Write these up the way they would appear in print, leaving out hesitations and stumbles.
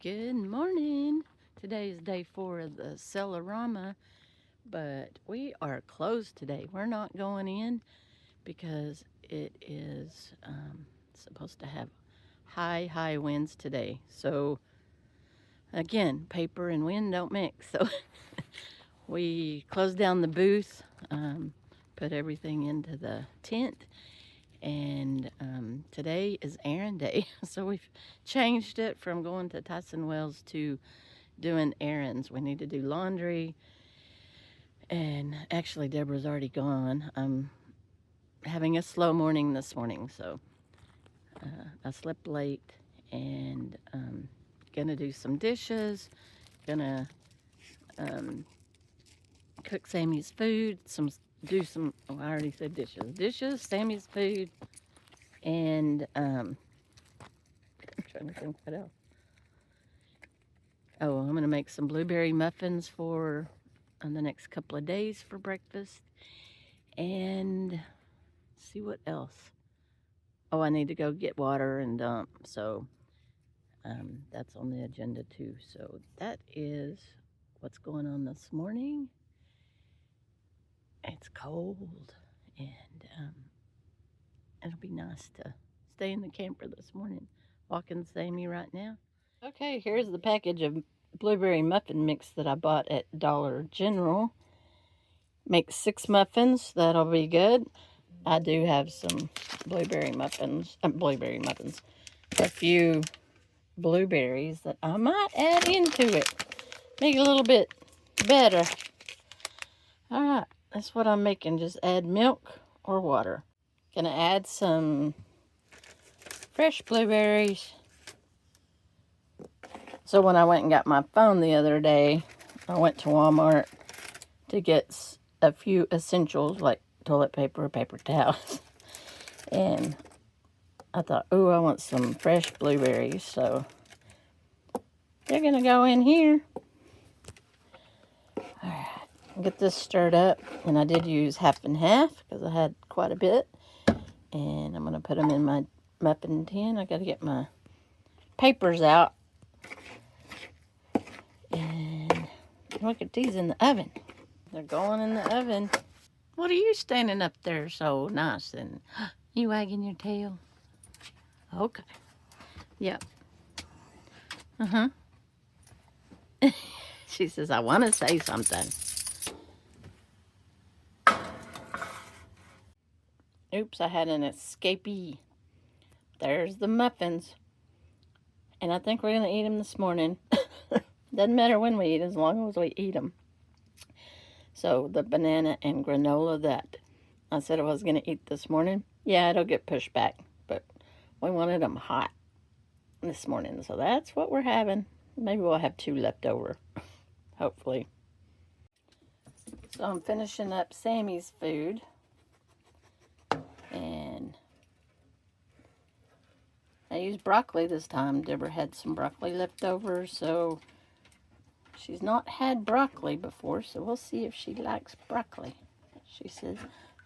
Good morning. Today is day 4 of the Sell-A-Rama, but we are closed today. We're not going in because it is supposed to have high winds today. So again, paper and wind don't mix. So we closed down the booth, put everything into the tent, and today is errand day. So we've changed it from going to Tyson Wells to doing errands. We need to do laundry, and actually Deborah's already gone. I'm having a slow morning this morning, so I slept late, and gonna do some dishes, gonna cook Sammy's food, I already said dishes, Sammy's food, and I'm trying to think what else. Oh, I'm gonna make some blueberry muffins for the next couple of days for breakfast, and see what else. Oh, I need to go get water and dump, so that's on the agenda too. So that is what's going on this morning. It's cold, and it'll be nice to stay in the camper this morning. Walking Sammy right now. Okay, here's the package of blueberry muffin mix that I bought at Dollar General. Make 6 muffins. That'll be good. I do have some blueberry muffins. A few blueberries that I might add into it. Make it a little bit better. Alright, that's what I'm making. Just add milk or water. Gonna add some fresh blueberries. So when I went and got my phone the other day, I went to Walmart to get a few essentials like toilet paper, paper towels. And I thought, oh, I want some fresh blueberries. So they're going to go in here. All right, get this stirred up. And I did use half and half because I had quite a bit. And I'm going to put them in my muffin tin. I got to get my papers out. And look at these in the oven. They're going in the oven. What are you standing up there so nice? And you wagging your tail? Okay. Yep. Uh-huh. She says, I want to say something. Oops, I had an escapee. There's the muffins. And I think we're going to eat them this morning. Doesn't matter when we eat, as long as we eat them. So the banana and granola that I said I was going to eat this morning, yeah, it'll get pushed back. But we wanted them hot this morning, so that's what we're having. Maybe we'll have 2 left over, hopefully. So I'm finishing up Sammy's food. And I used broccoli this time. Deborah had some broccoli left over, so she's not had broccoli before, so we'll see if she likes broccoli. She says,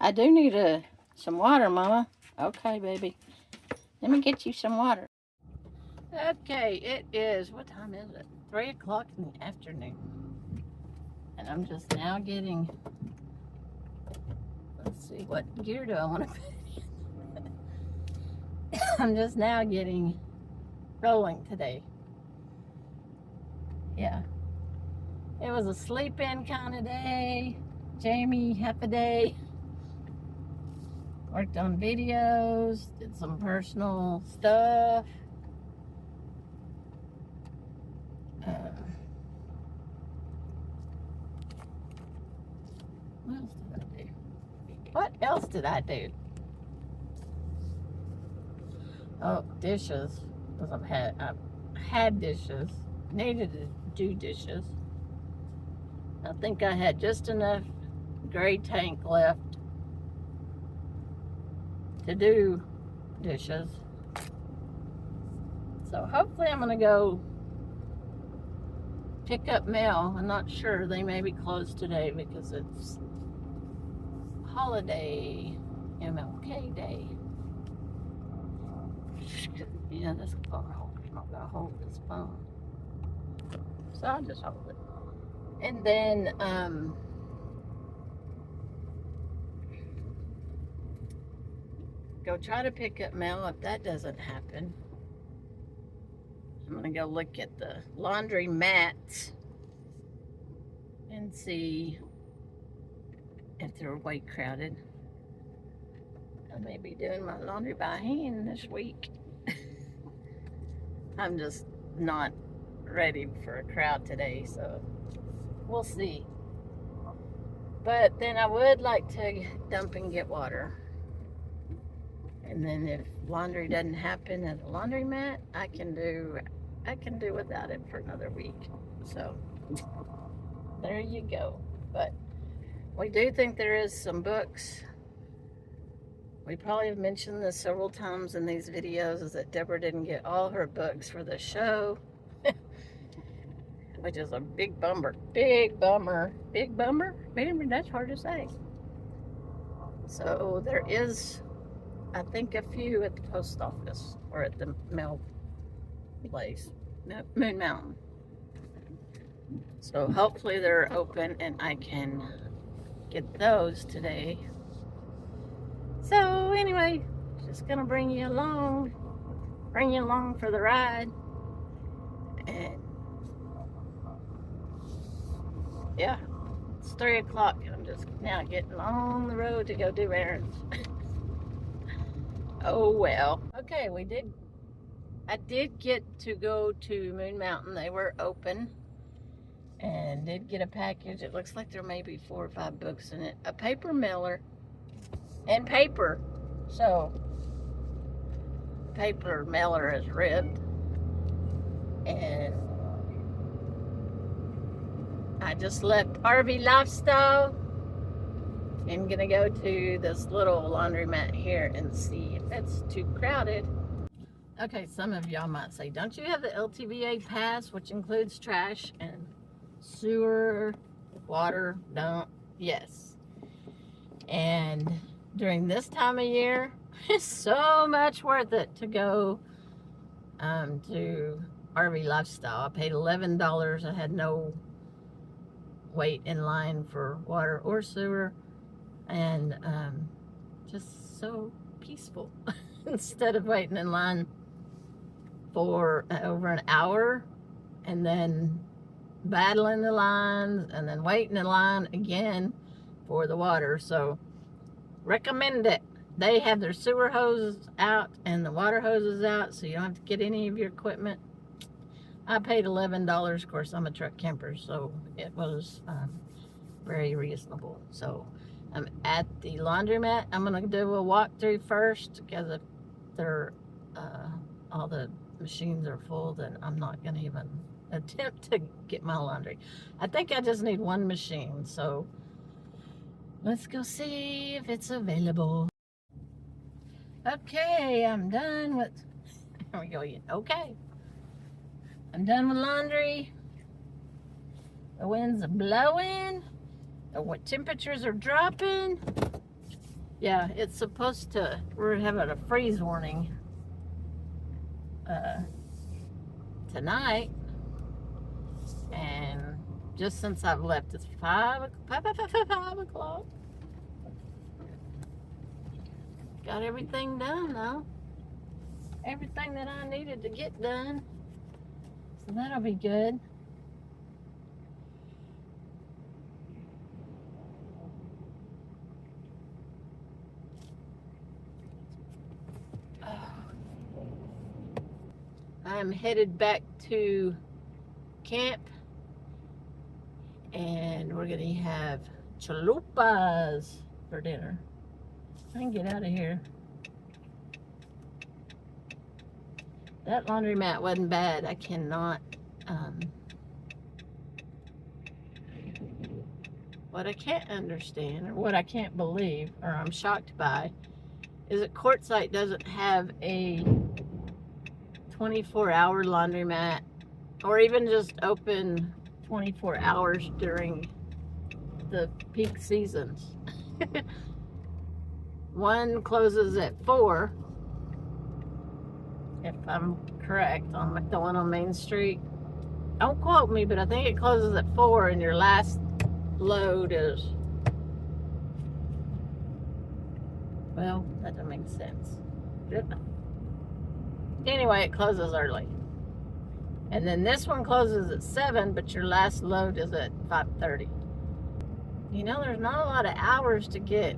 I do need some water, Mama. Okay, baby. Let me get you some water. Okay, it is, what time is it? 3 o'clock in the afternoon. And I'm just now getting, let's see, what gear do I want to put in? I'm just now getting rolling today. Yeah. It was a sleep-in kind of day. Jamie, half a day. Worked on videos, did some personal stuff. What else did I do? Oh, dishes. Because I've had dishes. Needed to do dishes. I think I had just enough gray tank left to do dishes. So hopefully I'm going to go pick up mail. I'm not sure. They may be closed today because it's holiday, MLK Day. Yeah, that's I'm not going to hold this phone. So I'll just hold it. And then, go try to pick up mail. If that doesn't happen, I'm going to go look at the laundry mats and see if they're way crowded. I may be doing my laundry by hand this week. I'm just not ready for a crowd today, so we'll see. But then I would like to dump and get water. And then if laundry doesn't happen at the laundromat, I can do without it for another week. So there you go. But we do think there is some books. We probably have mentioned this several times in these videos, is that Deborah didn't get all her books for the show. Which is a big bummer. Big bummer. Big bummer? That's hard to say. So there is, I think, a few at the post office or at the mail place, Moon Mountain. So hopefully they're open and I can get those today. So anyway, just gonna bring you along for the ride. And yeah, it's 3 o'clock and I'm just now getting on the road to go do errands. Oh well. Okay, I did get to go to Moon Mountain. They were open and did get a package. It looks like there may be 4 or 5 books in it. A paper mailer and paper. So paper mailer is ripped. And I just left RV Lifestyle and gonna go to this little laundromat here and see if it's too crowded. Okay, some of y'all might say, don't you have the LTVA pass, which includes trash and sewer, water? Don't. Yes. And during this time of year, it's so much worth it to go to RV Lifestyle. I paid $11. I had no wait in line for water or sewer, and just so peaceful. Instead of waiting in line for over an hour and then battling the lines and then waiting in line again for the water. So recommend it. They have their sewer hoses out and the water hoses out, so you don't have to get any of your equipment. I paid $11. Of course, I'm a truck camper, so it was very reasonable. So I'm at the laundromat. I'm going to do a walkthrough first, because if they're all the machines are full, then I'm not going to even attempt to get my laundry. I think I just need one machine, so let's go see if it's available. Okay, I'm done with, there we go, okay. I'm done with laundry. The winds are blowing. The temperatures are dropping. Yeah, it's supposed to, we're having a freeze warning tonight. And just since I've left, it's 5 o'clock. Got everything done though. Everything that I needed to get done. So that'll be good. I'm headed back to camp, and we're gonna have chalupas for dinner. I can get out of here. That laundromat wasn't bad. I cannot, what I can't understand, or what I can't believe, or I'm shocked by, is that Quartzsite doesn't have a 24-hour laundromat, or even just open 24 hours during the peak seasons. One closes at 4, if I'm correct, on the one on Main Street, Don't quote me, but I think it closes at 4 and your last load is, well, that doesn't make sense. Anyway, it closes early. And then this one closes at 7, but your last load is at 5:30. You know, there's not a lot of hours to get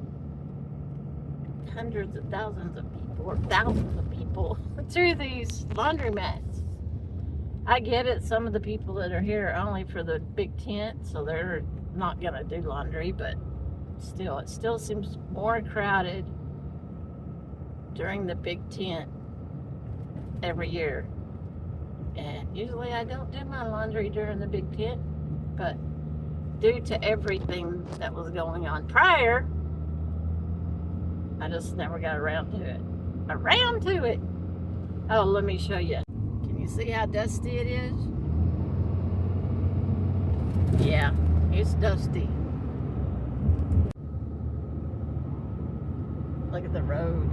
hundreds of thousands of people or thousands of people through these laundromats. I get it. Some of the people that are here are only for the big tent, so they're not going to do laundry, but still, it still seems more crowded during the big tent every year. And usually I don't do my laundry during the big tent, but due to everything that was going on prior, I just never got around to it. Oh, let me show you. Can you see how dusty it is? Yeah, it's dusty. Look at the road.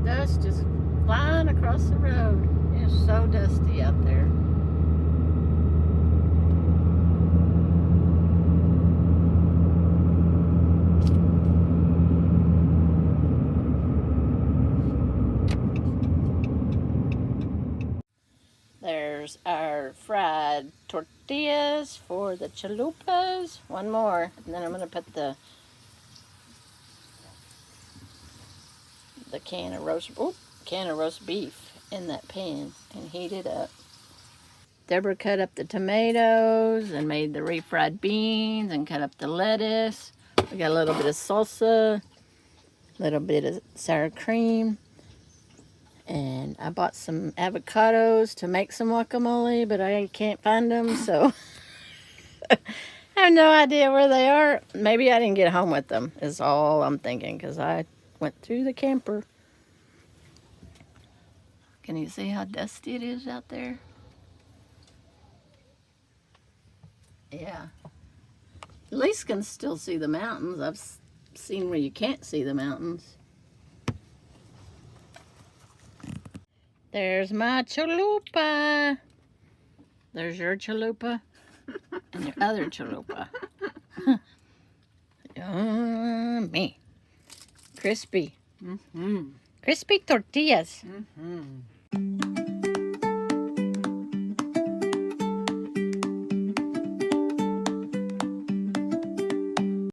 Dust just flying across the road. It's so dusty out there. There's our fried tortillas for the chalupas. One more, and then I'm gonna put the can of roast beef in that pan and heat it up. Deborah cut up the tomatoes and made the refried beans and cut up the lettuce. We got a little bit of salsa, a little bit of sour cream, and I bought some avocados to make some guacamole, but I can't find them, so I have no idea where they are. Maybe I didn't get home with them is all I'm thinking, because I went through the camper. Can you see how dusty it is out there? Yeah. At least can still see the mountains. I've seen where you can't see the mountains. There's my chalupa. There's your chalupa and your other chalupa. Yummy. Crispy. Crispy tortillas.